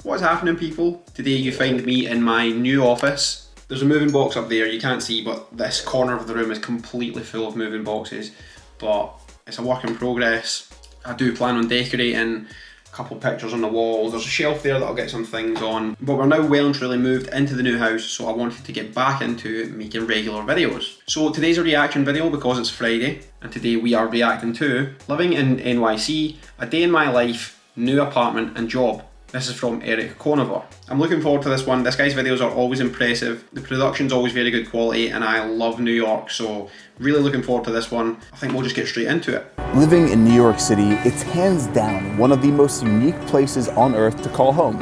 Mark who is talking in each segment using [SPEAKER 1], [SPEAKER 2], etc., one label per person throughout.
[SPEAKER 1] What's happening, people? Today you find me in my new office. There's a moving box up there, you can't see, but this corner of the room is completely full of moving boxes. But it's a work in progress. I do plan on decorating, a couple pictures on the walls. There's a shelf there that I'll get some things on. But we're now well and truly moved into the new house, so I wanted to get back into making regular videos. So today's a reaction video because it's Friday, and today we are reacting to Living in NYC, a day in my life, new apartment and job. This is from Erik Conover. I'm looking forward to this one. This guy's videos are always impressive. The production's always very good quality, and I love New York, so really looking forward to this one. I think we'll just get straight into it.
[SPEAKER 2] Living in New York City, it's hands down one of the most unique places on earth to call home.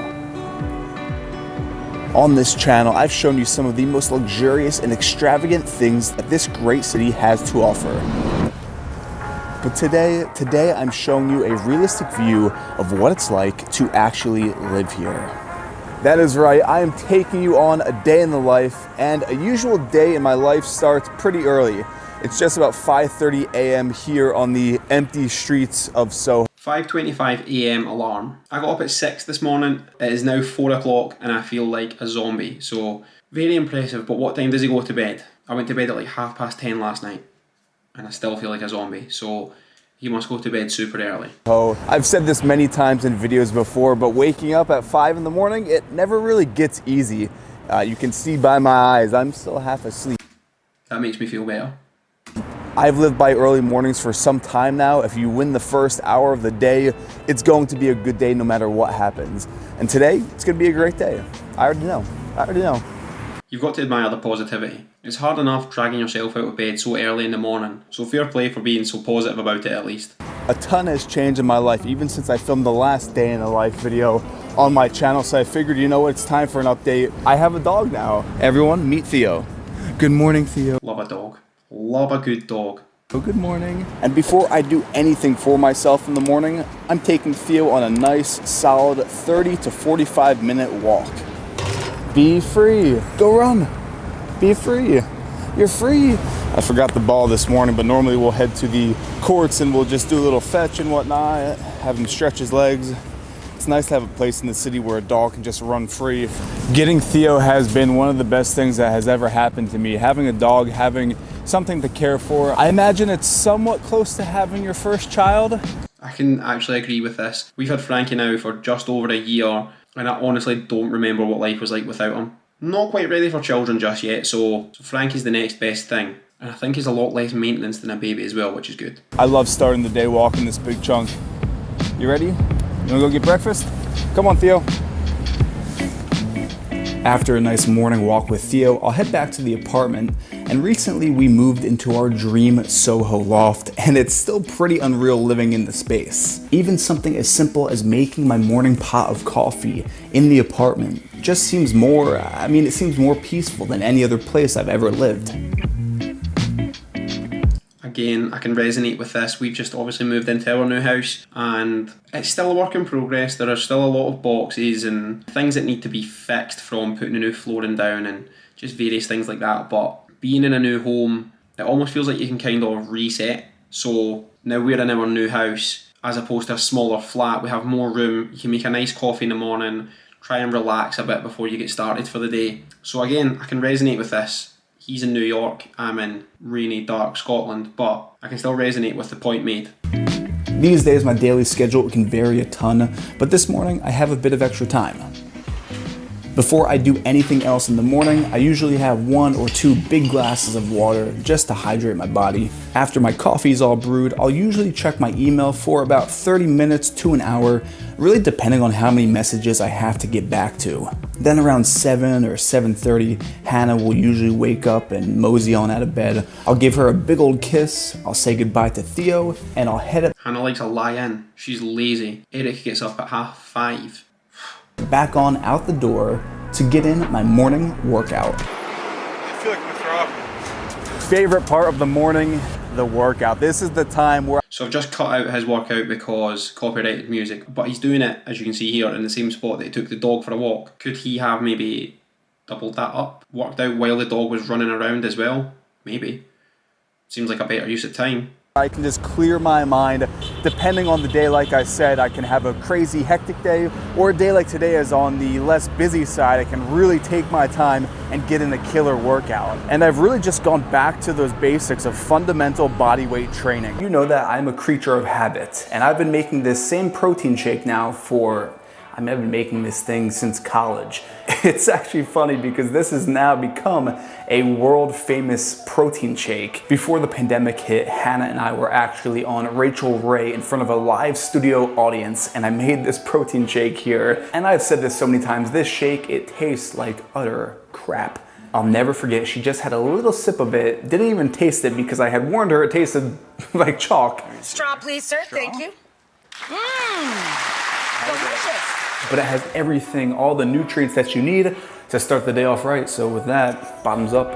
[SPEAKER 2] On this channel, I've shown you some of the most luxurious and extravagant things that this great city has to offer. But today I'm showing you a realistic view of what it's like to actually live here. That is right, I am taking you on a day in the life, and a usual day in my life starts pretty early. It's just about 5:30 a.m. here on the empty streets of Soho.
[SPEAKER 1] 5:25 a.m. alarm. I got up at 6 this morning. It is now 4 o'clock and I feel like a zombie. So very impressive, but what time does he go to bed? I went to bed at like 10:30 last night and I still feel like a zombie. So he must go to bed super early.
[SPEAKER 2] Oh, I've said this many times in videos before, but waking up at 5 in the morning, it never really gets easy. You can see by my eyes, I'm still half asleep.
[SPEAKER 1] That makes me feel better.
[SPEAKER 2] I've lived by early mornings for some time now. If you win the first hour of the day, it's going to be a good day no matter what happens. And today, it's going to be a great day. I already know.
[SPEAKER 1] You've got to admire the positivity. It's hard enough dragging yourself out of bed so early in the morning, so fair play for being so positive about it at least.
[SPEAKER 2] A ton has changed in my life, even since I filmed the last day in the life video on my channel, so I figured, you know what, it's time for an update. I have a dog now. Everyone, meet Theo. Good morning, Theo.
[SPEAKER 1] Love a dog. Love a good dog.
[SPEAKER 2] Oh, good morning. And before I do anything for myself in the morning, I'm taking Theo on a nice, solid 30 to 45 minute walk. Be free. Go run. Be free. You're free. I forgot the ball this morning, but normally we'll head to the courts and we'll just do a little fetch and whatnot, have him stretch his legs. It's nice to have a place in the city where a dog can just run free. Getting Theo has been one of the best things that has ever happened to me. Having a dog, having something to care for. I imagine it's somewhat close to having your first child.
[SPEAKER 1] I can actually agree with this. We've had Frankie now for just over a year, and I honestly don't remember what life was like without him. Not quite ready for children just yet, so Frankie's the next best thing. And I think he's a lot less maintenance than a baby as well, which is good.
[SPEAKER 2] I love starting the day walking this big chunk. You ready? You wanna go get breakfast? Come on, Theo. After a nice morning walk with Theo, I'll head back to the apartment, and recently we moved into our dream Soho loft, and it's still pretty unreal living in the space. Even something as simple as making my morning pot of coffee in the apartment just seems more, it seems more peaceful than any other place I've ever lived.
[SPEAKER 1] Again, I can resonate with this. We've just obviously moved into our new house and it's still a work in progress. There are still a lot of boxes and things that need to be fixed, from putting a new flooring down and just various things like that. But being in a new home, it almost feels like you can kind of reset. So now we're in our new house, as opposed to a smaller flat. We have more room. You can make a nice coffee in the morning, try and relax a bit before you get started for the day. So again, I can resonate with this. He's in New York, I'm in rainy, dark Scotland, but I can still resonate with the point made.
[SPEAKER 2] These days my daily schedule can vary a ton, but this morning I have a bit of extra time. Before I do anything else in the morning, I usually have 1 or 2 big glasses of water just to hydrate my body. After my coffee's all brewed, I'll usually check my email for about 30 minutes to an hour, really depending on how many messages I have to get back to. Then around 7 or 7:30, Hannah will usually wake up and mosey on out of bed. I'll give her a big old kiss, I'll say goodbye to Theo, and I'll head up.
[SPEAKER 1] Hannah likes to lie in. She's lazy. Erik gets up at 5:30.
[SPEAKER 2] Back on out the door to get in my morning workout.
[SPEAKER 3] I feel like I'm gonna throw up.
[SPEAKER 2] Favorite part of the morning, the workout. This is the time where...
[SPEAKER 1] So I've just cut out his workout because copyrighted music, but he's doing it, as you can see here, in the same spot that he took the dog for a walk. Could he have maybe doubled that up? Worked out while the dog was running around as well? Maybe. Seems like a better use of time.
[SPEAKER 2] I can just clear my mind Depending on the day, like I said, I can have a crazy hectic day, or a day like today is on the less busy side. I can really take my time and get in a killer workout. And I've really just gone back to those basics of fundamental body weight training. You know that I'm a creature of habit, and I've been making this same protein shake now I've been making this thing since college. It's actually funny because this has now become a world famous protein shake. Before the pandemic hit, Hannah and I were actually on Rachel Ray in front of a live studio audience, and I made this protein shake here. And I've said this so many times, this shake, it tastes like utter crap. I'll never forget, she just had a little sip of it, didn't even taste it because I had warned her it tasted like chalk.
[SPEAKER 4] Straw, please, sir. Straw? Thank you. Delicious.
[SPEAKER 2] But it has everything, all the nutrients that you need to start the day off right. So with that, bottoms up.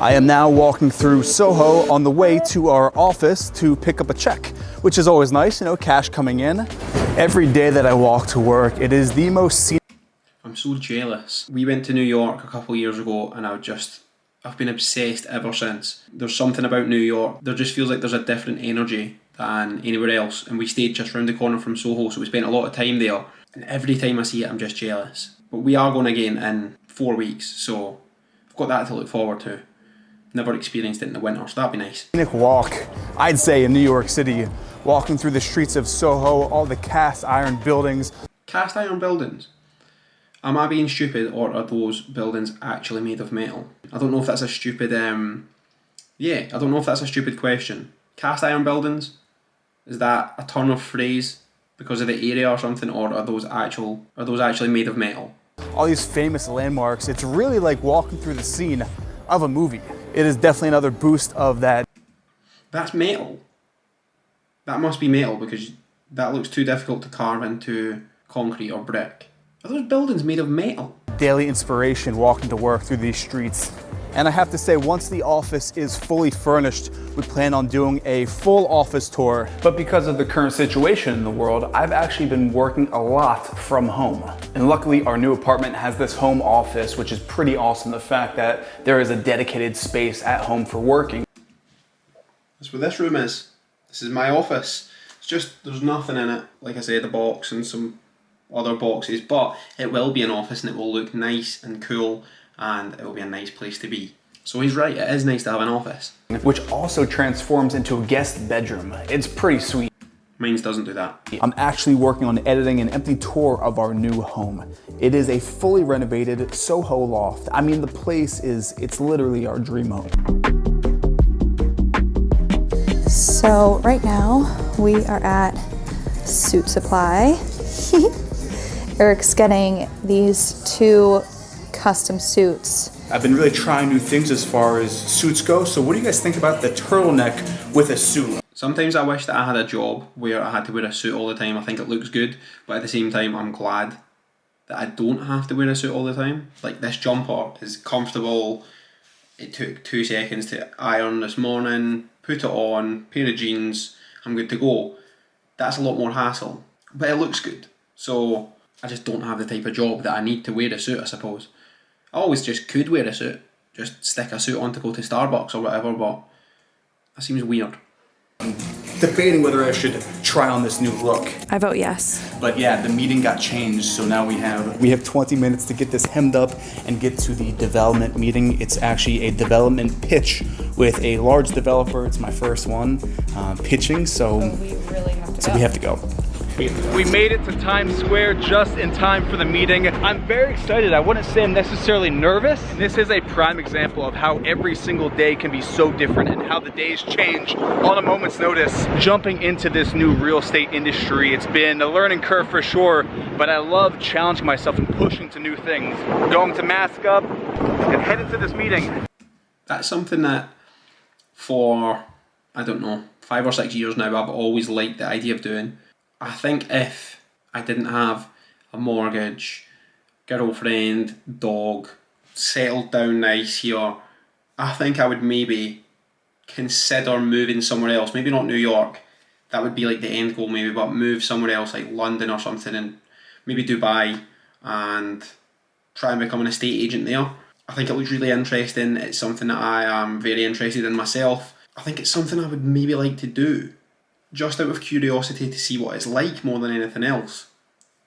[SPEAKER 2] I am now walking through Soho on the way to our office to pick up a check, which is always nice, you know, cash coming in. Every day that I walk to work, it is the most scenic.
[SPEAKER 1] I'm so jealous. We went to New York a couple of years ago and I've been obsessed ever since. There's something about New York. There just feels like there's a different energy than anywhere else. And we stayed just round the corner from Soho, so we spent a lot of time there. And every time I see it, I'm just jealous. But we are going again in 4 weeks, so I've got that to look forward to. Never experienced it in the winter, so that'd be nice.
[SPEAKER 2] Scenic walk, I'd say, in New York City. Walking through the streets of Soho, all the cast iron buildings.
[SPEAKER 1] Cast iron buildings? Am I being stupid, or are those buildings actually made of metal? I don't know if that's a stupid, I don't know if that's a stupid question. Cast iron buildings? Is that a turn of phrase because of the area or something, or are those actually made of metal?
[SPEAKER 2] All these famous landmarks, it's really like walking through the scene of a movie. It is definitely another boost of that.
[SPEAKER 1] That's metal. That must be metal because that looks too difficult to carve into concrete or brick. Are those buildings made of metal?
[SPEAKER 2] Daily inspiration walking to work through these streets. And I have to say, once the office is fully furnished, we plan on doing a full office tour. But because of the current situation in the world, I've actually been working a lot from home. And luckily, our new apartment has this home office, which is pretty awesome. The fact that there is a dedicated space at home for working.
[SPEAKER 1] That's what this room is. This is my office. It's just, there's nothing in it. Like I said, a box and some other boxes, but it will be an office and it will look nice and cool and it will be a nice place to be. So he's right, it is nice to have an office. Which also transforms into a guest bedroom. It's pretty sweet. Mine doesn't do that.
[SPEAKER 2] I'm actually working on editing an empty tour of our new home. It is a fully renovated Soho loft. I mean, the place it's literally our dream home.
[SPEAKER 5] So right now we are at Suit Supply. Erik's getting these 2 custom suits.
[SPEAKER 2] I've been really trying new things as far as suits go. So what do you guys think about the turtleneck with a suit?
[SPEAKER 1] Sometimes I wish that I had a job where I had to wear a suit all the time. I think it looks good, but at the same time I'm glad that I don't have to wear a suit all the time. Like, this jumper is comfortable. It took 2 seconds to iron this morning, put it on, pair of jeans, I'm good to go. That's a lot more hassle, but it looks good. So I just don't have the type of job that I need to wear a suit, I suppose. I always just could wear a suit, just stick a suit on to go to Starbucks or whatever, but that seems weird.
[SPEAKER 2] I'm debating whether I should try on this new look.
[SPEAKER 5] I vote yes.
[SPEAKER 2] But yeah, the meeting got changed, so now we have 20 minutes to get this hemmed up and get to the development meeting. It's actually a development pitch with a large developer. It's my first one pitching, so we have to go. We made it to Times Square just in time for the meeting. I'm very excited. I wouldn't say I'm necessarily nervous. This is a prime example of how every single day can be so different and how the days change on a moment's notice. Jumping into this new real estate industry, it's been a learning curve for sure, but I love challenging myself and pushing to new things. Going to mask up and head into this meeting.
[SPEAKER 1] That's something that for, I don't know, 5 or 6 years now, I've always liked the idea of doing. I think if I didn't have a mortgage, girlfriend, dog, settled down nice here, I think I would maybe consider moving somewhere else. Maybe not New York, that would be like the end goal maybe, but move somewhere else like London or something, and maybe Dubai, and try and become an estate agent there. I think it looks really interesting. It's something that I am very interested in myself. I think it's something I would maybe like to do, just out of curiosity to see what it's like more than anything else.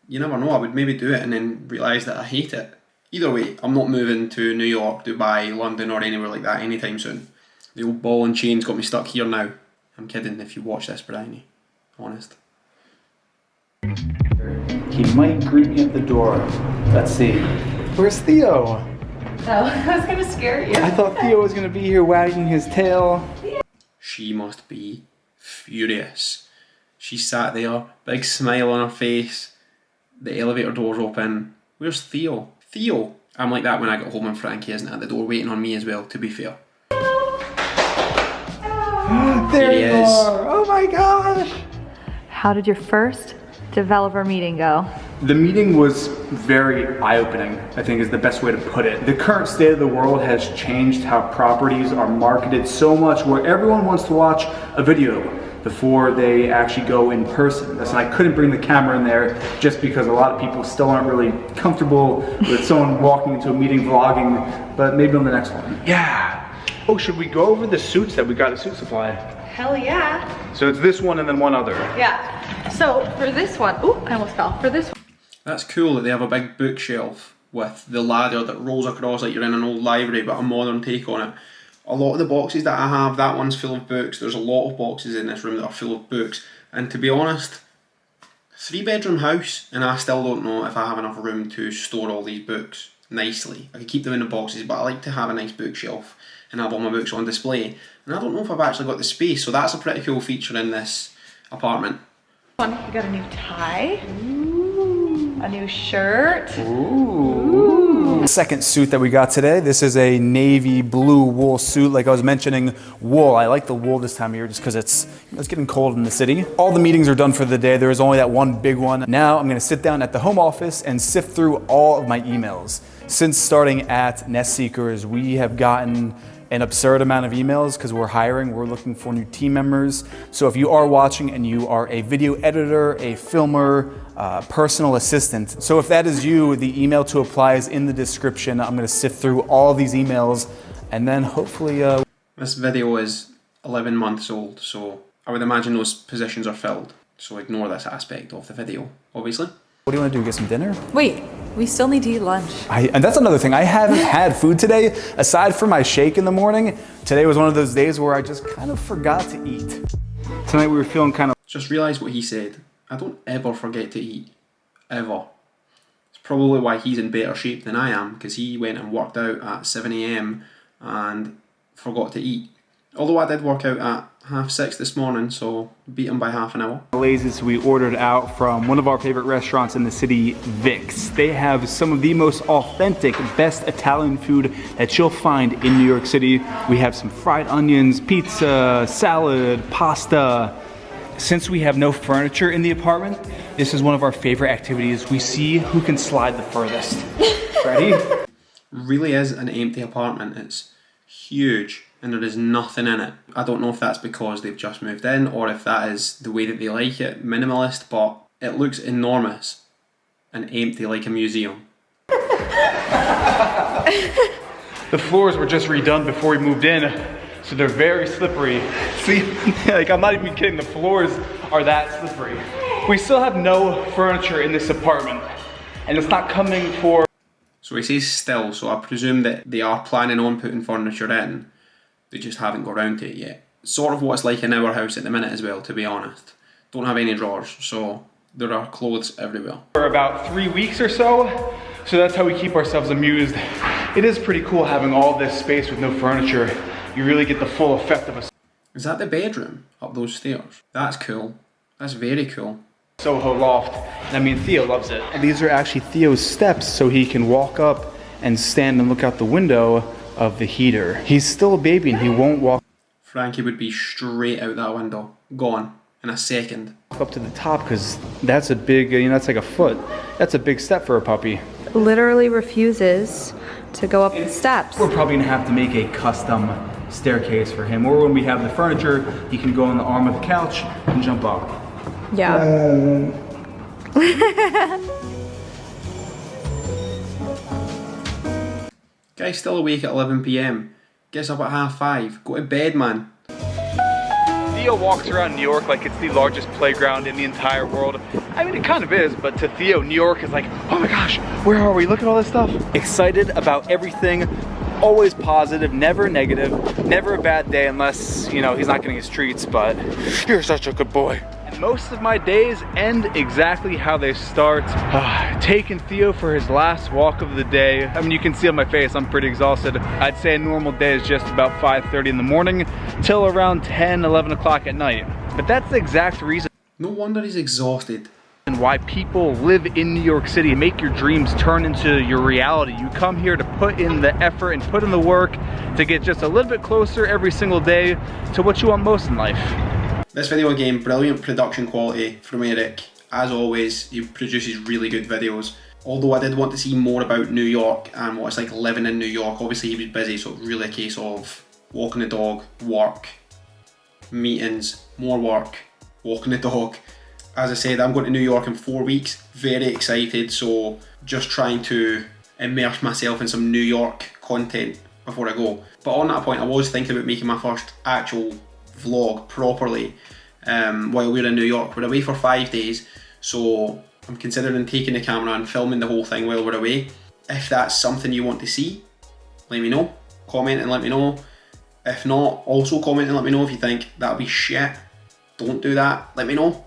[SPEAKER 1] You never know, I would maybe do it and then realise that I hate it. Either way, I'm not moving to New York, Dubai, London or anywhere like that anytime soon. The old ball and chain's got me stuck here now. I'm kidding if you watch this, Bryony. Honest.
[SPEAKER 2] He might greet me at the door. Let's see. Where's Theo?
[SPEAKER 5] Oh, I was gonna scare you.
[SPEAKER 2] I thought Theo was gonna be here wagging his tail.
[SPEAKER 1] She must be furious. She sat there, big smile on her face. The elevator door's open. Where's Theo? Theo! I'm like that when I get home and Frankie isn't at the door waiting on me as well, to be fair.
[SPEAKER 2] There
[SPEAKER 1] he
[SPEAKER 2] you
[SPEAKER 1] is.
[SPEAKER 2] are! Oh my gosh!
[SPEAKER 5] How did your first developer meeting go?
[SPEAKER 2] The meeting was very eye-opening, I think is the best way to put it. The current state of the world has changed how properties are marketed so much where everyone wants to watch a video before they actually go in person. And I couldn't bring the camera in there just because a lot of people still aren't really comfortable with someone walking into a meeting vlogging, but maybe on the next one. Yeah. Oh, should we go over the suits that we got at Suit Supply?
[SPEAKER 5] Hell yeah.
[SPEAKER 2] So it's this one and then one other.
[SPEAKER 5] Yeah. So for this one, ooh, I almost fell. For this one.
[SPEAKER 1] That's cool that they have a big bookshelf with the ladder that rolls across like you're in an old library, but a modern take on it. A lot of the boxes that I have, that one's full of books. There's a lot of boxes in this room that are full of books. And to be honest, 3-bedroom house, and I still don't know if I have enough room to store all these books nicely. I could keep them in the boxes, but I like to have a nice bookshelf and have all my books on display. And I don't know if I've actually got the space, so that's a pretty cool feature in this apartment.
[SPEAKER 5] You got a new tie. Ooh. A new shirt.
[SPEAKER 2] Ooh. Second suit that we got today. This is a navy blue wool suit. Like I was mentioning, wool. I like the wool this time of year just because it's getting cold in the city. All the meetings are done for the day. There is only that one big one. Now I'm gonna sit down at the home office and sift through all of my emails. Since starting at Nest Seekers, we have gotten an absurd amount of emails because we're hiring, we're looking for new team members. So if you are watching and you are a video editor, a filmer, personal assistant, so if that is you, the email to apply is in the description. I'm gonna sift through all of these emails and then hopefully...
[SPEAKER 1] This video is 11 months old, so I would imagine those positions are filled. So ignore this aspect of the video, obviously.
[SPEAKER 2] What do you wanna do, get some dinner?
[SPEAKER 5] Wait, we still need to eat lunch.
[SPEAKER 2] And that's another thing, I haven't had food today. Aside from my shake in the morning, today was one of those days where I just kind of forgot to eat. Tonight we were feeling kind of...
[SPEAKER 1] Just realise what he said. I don't ever forget to eat. Ever. It's probably why he's in better shape than I am, because he went and worked out at 7 AM and forgot to eat. Although I did work out at 6:30 this morning, so beat him by half an hour.
[SPEAKER 2] Lazy, so we ordered out from one of our favorite restaurants in the city, Vic's. They have some of the most authentic, best Italian food that you'll find in New York City. We have some fried onions, pizza, salad, pasta. Since we have no furniture in the apartment, this is one of our favorite activities. We see who can slide the furthest. Ready?
[SPEAKER 1] Really is an empty apartment. It's huge and there is nothing in it. I don't know if that's because they've just moved in or if that is the way that they like it, minimalist, but it looks enormous and empty like a museum.
[SPEAKER 2] The floors were just redone before we moved in, so they're very slippery. See, like I'm not even kidding, the floors are that slippery. We still have no furniture in this apartment, and it's not coming for...
[SPEAKER 1] So he says still, so I presume that they are planning on putting furniture in. They just haven't got around to it yet. Sort of what it's like in our house at the minute as well, to be honest. Don't have any drawers, so there are clothes everywhere.
[SPEAKER 2] For about 3 weeks or so that's how we keep ourselves amused. It is pretty cool having all this space with no furniture. You really get the full effect of a...
[SPEAKER 1] Is that the bedroom up those stairs? That's cool. That's very cool.
[SPEAKER 2] Soho loft. I mean, Theo loves it. And these are actually Theo's steps, so he can walk up and stand and look out the window of the heater. He's still a baby and he won't walk
[SPEAKER 1] Frankie would be straight out that window, gone in a second.
[SPEAKER 2] up to the top because that's a big, that's like a foot. That's a big step for a puppy.
[SPEAKER 5] Literally refuses to go up the steps.
[SPEAKER 2] We're probably gonna have to make a custom staircase for him, or when we have the furniture, he can go on the arm of the couch and jump up.
[SPEAKER 5] Yeah.
[SPEAKER 1] Guy's still awake at 11 PM. Gets up at 5:30. Go to bed, man.
[SPEAKER 2] Theo walks around New York like it's the largest playground in the entire world. I mean, it kind of is, but to Theo, New York is like, oh my gosh, where are we? Look at all this stuff. Excited about everything, always positive, never negative, never a bad day unless, you know, he's not getting his treats, but you're such a good boy. And most of my days end exactly how they start. Taking Theo for his last walk of the day. I mean, you can see on my face, I'm pretty exhausted. I'd say a normal day is just about 5:30 in the morning till around 10, 11 o'clock at night. But that's the exact reason
[SPEAKER 1] No wonder he's exhausted.
[SPEAKER 2] and why people live in New York City and make your dreams turn into your reality. You come here to put in the effort and put in the work to get just a little bit closer every single day to what you want most in life.
[SPEAKER 1] This video again, brilliant production quality from Erik. As always, he produces really good videos. Although I did want to see more about New York and what it's like living in New York. Obviously he was busy, so it was really a case of walking the dog, work, meetings, more work, walking the dog. As I said, I'm going to New York in 4 weeks. Very excited, so just trying to immerse myself in some New York content before I go. But on that point, I was thinking about making my first actual vlog properly while we're in New York. We're away for 5 days, so I'm considering taking the camera and filming the whole thing while we're away. If that's something you want to see, let me know. Comment and let me know. If not, also comment and let me know if you think that'll be shit. Don't do that, let me know.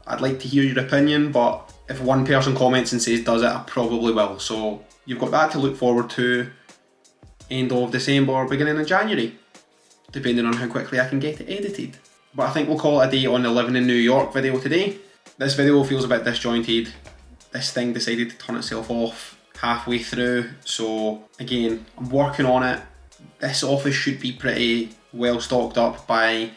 [SPEAKER 1] I'd like to hear your opinion, but if one person comments and says does it, I probably will. So you've got that to look forward to. End of December, beginning of January, depending on how quickly I can get it edited. But I think we'll call it a day on the Living in New York video today. This video feels a bit disjointed. This thing decided to turn itself off halfway through, so again, I'm working on it. This office should be pretty well stocked up by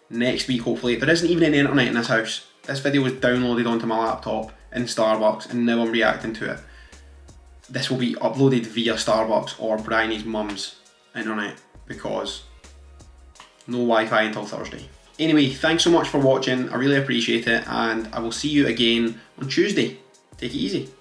[SPEAKER 1] next week, hopefully. There isn't even any internet in this house. This video was downloaded onto my laptop in Starbucks and now I'm reacting to it. This will be uploaded via Starbucks or Bryony's mum's internet because no Wi-Fi until Thursday. Anyway, thanks so much for watching. I really appreciate it and I will see you again on Tuesday. Take it easy.